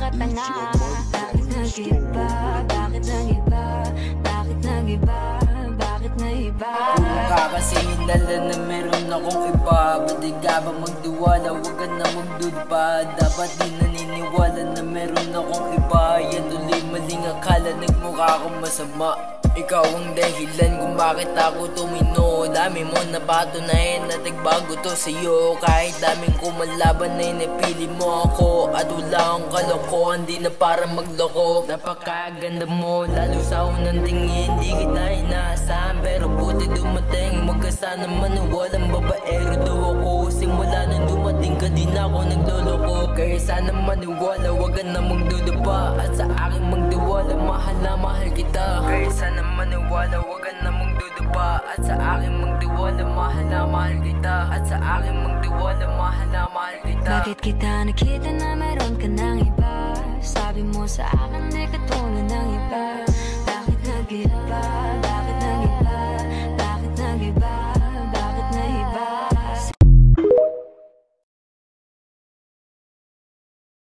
nakakatanga. Bakit nag-iba? Bakit nag-iba? Bakit nag-iba? Bakit nag-iba? Kung kakasinala na meron akong iba, ba't di ka ba magduwala? Huwag ka na magdudpa. Dapat di naniniwala na meron akong iba. Yan tuloy maling akala, nagmukha akong masama. Ikaw ang dahilan kung bakit ako tumino. Dami mo napatunayan na nagbago to sa'yo. Kahit daming kumalaban na napili mo ako. At wala akong kalokohan, di na para magloko. Napakaganda mo, lalo sa unang tingin. Di kita inaasahan, pero buti dumating. Magkasana man walang babaero daw ako. Simula nang dumating ka, di na ako nagloloko. Kaya sana maniwala, wag ka na magdudapa. At sa aking magdiwala, mahal na mahal kita. Kaya sana maniwala, wag ka na magdudapa. At sa aking magdiwala, mahal na mahal kita. At sa aking magdiwala, mahal na mahal kita. Bakit kita nakita na meron ka ng iba? Sabi mo sa akin di katulad ng iba.